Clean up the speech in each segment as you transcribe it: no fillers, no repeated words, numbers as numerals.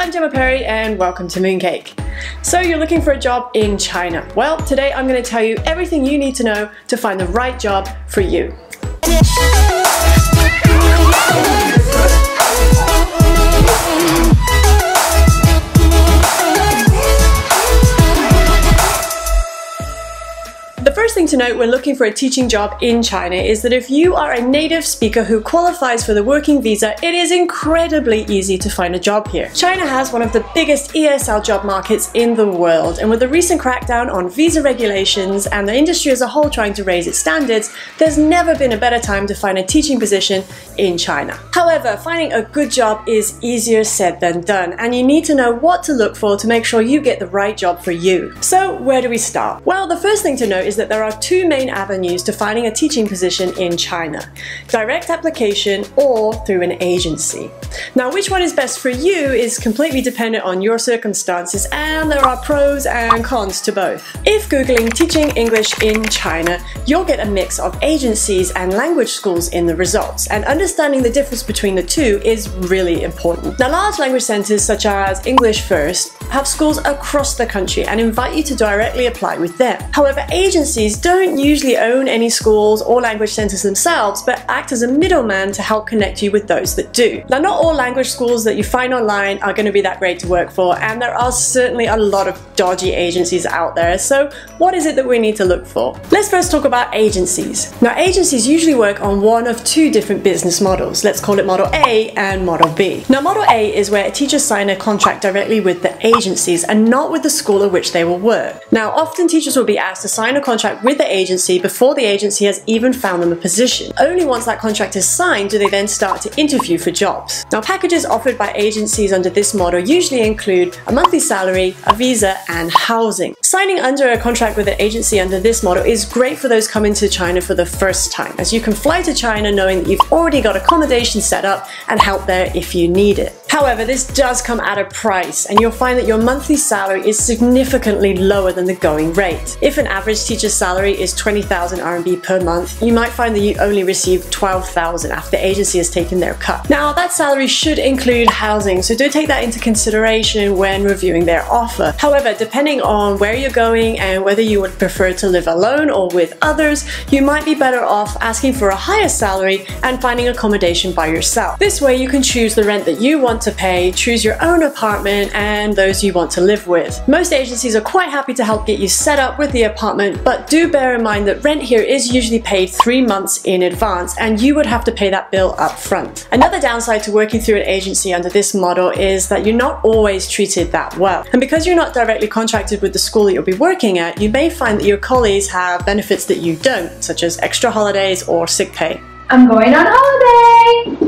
I'm Gemma Perry and welcome to Mooncake. So you're looking for a job in China. Well, today I'm going to tell you everything you need to know to find the right job for you. The first thing to note when looking for a teaching job in China is that if you are a native speaker who qualifies for the working visa, it is incredibly easy to find a job here. China has one of the biggest ESL job markets in the world, and with the recent crackdown on visa regulations and the industry as a whole trying to raise its standards, there's never been a better time to find a teaching position in China. However, finding a good job is easier said than done, and you need to know what to look for to make sure you get the right job for you. So where do we start? Well, the first thing to note is that there are two main avenues to finding a teaching position in China: direct application or through an agency. Now, which one is best for you is completely dependent on your circumstances, and there are pros and cons to both. If Googling teaching English in China, you'll get a mix of agencies and language schools in the results, and understanding the difference between the two is really important. Now, large language centers such as English First have schools across the country and invite you to directly apply with them. However, agencies don't usually own any schools or language centers themselves, but act as a middleman to help connect you with those that do. Now, not all language schools that you find online are going to be that great to work for, and there are certainly a lot of dodgy agencies out there. So what is it that we need to look for? Let's first talk about agencies. Now, agencies usually work on one of two different business models. Let's call it Model A and Model B. Now, Model A is where teachers sign a contract directly with the agencies and not with the school at which they will work. Now, often teachers will be asked to sign a contract with the agency before the agency has even found them a position. Only once that contract is signed do they then start to interview for jobs. Now, packages offered by agencies under this model usually include a monthly salary, a visa, and housing. Signing under a contract with an agency under this model is great for those coming to China for the first time, as you can fly to China knowing that you've already got accommodation set up and help there if you need it. However, this does come at a price, and you'll find that your monthly salary is significantly lower than the going rate. If an average teacher's salary is 20,000 RMB per month, you might find that you only receive 12,000 after the agency has taken their cut. Now, that salary should include housing, so do take that into consideration when reviewing their offer. However, depending on where you're going and whether you would prefer to live alone or with others, you might be better off asking for a higher salary and finding accommodation by yourself. This way you can choose the rent that you want to pay, choose your own apartment and those you want to live with. Most agencies are quite happy to help get you set up with the apartment, but do bear in mind that rent here is usually paid 3 months in advance, and you would have to pay that bill up front. Another downside to working through an agency under this model is that you're not always treated that well. And because you're not directly contracted with the school that you'll be working at, you may find that your colleagues have benefits that you don't, such as extra holidays or sick pay. I'm going on holiday!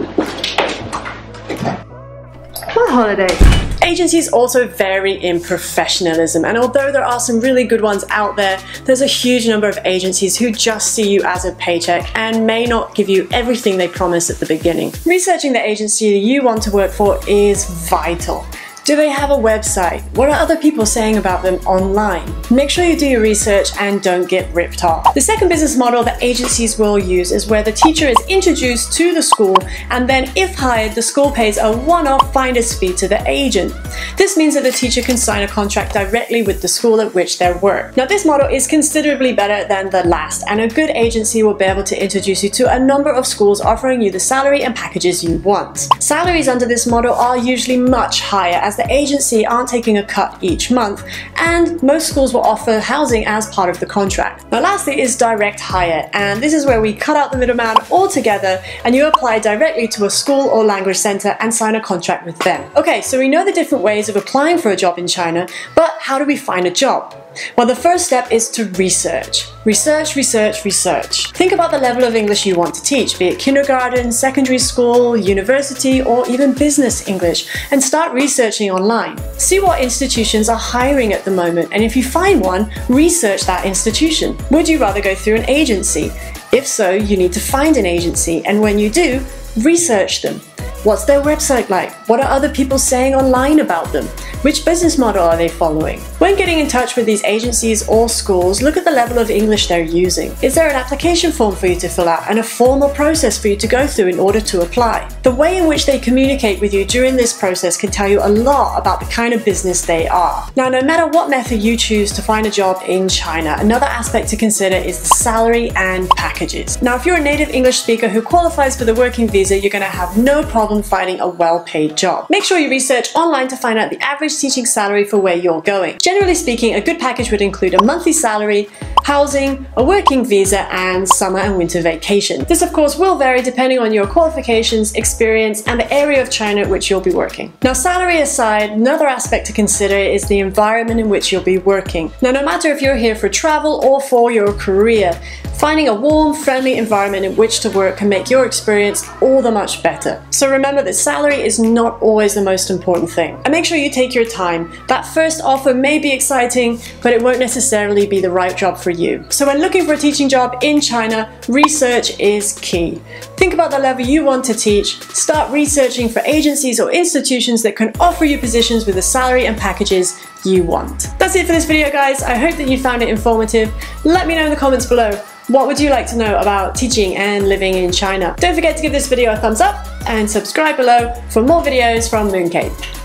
What holiday? Agencies also vary in professionalism, and although there are some really good ones out there, there's a huge number of agencies who just see you as a paycheck and may not give you everything they promise at the beginning. Researching the agency you want to work for is vital. Do they have a website? What are other people saying about them online? Make sure you do your research and don't get ripped off. The second business model that agencies will use is where the teacher is introduced to the school, and then if hired, the school pays a one-off finder's fee to the agent. This means that the teacher can sign a contract directly with the school at which they work. Now, this model is considerably better than the last, and a good agency will be able to introduce you to a number of schools offering you the salary and packages you want. Salaries under this model are usually much higher, as the agency aren't taking a cut each month, and most schools will offer housing as part of the contract. Now, lastly is direct hire, and this is where we cut out the middleman altogether and you apply directly to a school or language center and sign a contract with them. Okay, so we know the different ways of applying for a job in China, but how do we find a job? Well, the first step is to research. Research, research, research. Think about the level of English you want to teach, be it kindergarten, secondary school, university, or even business English, and start researching online. See what institutions are hiring at the moment, and if you find one, research that institution. Would you rather go through an agency? If so, you need to find an agency, and when you do, research them. What's their website like? What are other people saying online about them? Which business model are they following? When getting in touch with these agencies or schools, look at the level of English they're using. Is there an application form for you to fill out and a formal process for you to go through in order to apply? The way in which they communicate with you during this process can tell you a lot about the kind of business they are. Now, no matter what method you choose to find a job in China, another aspect to consider is the salary and packages. Now, if you're a native English speaker who qualifies for the working visa, you're going to have no problem finding a well-paid job. Make sure you research online to find out the average teaching salary for where you're going. Generally speaking, a good package would include a monthly salary, housing, a working visa, and summer and winter vacation. This of course will vary depending on your qualifications, experience, and the area of China at which you'll be working. Now, salary aside, another aspect to consider is the environment in which you'll be working. Now, no matter if you're here for travel or for your career, finding a warm, friendly environment in which to work can make your experience all the much better. So remember that salary is not always the most important thing. And make sure you take your time. That first offer may be exciting, but it won't necessarily be the right job for you. So when looking for a teaching job in China, research is key. Think about the level you want to teach, start researching for agencies or institutions that can offer you positions with the salary and packages you want. That's it for this video, guys. I hope that you found it informative. Let me know in the comments below, what would you like to know about teaching and living in China? Don't forget to give this video a thumbs up and subscribe below for more videos from Mooncake.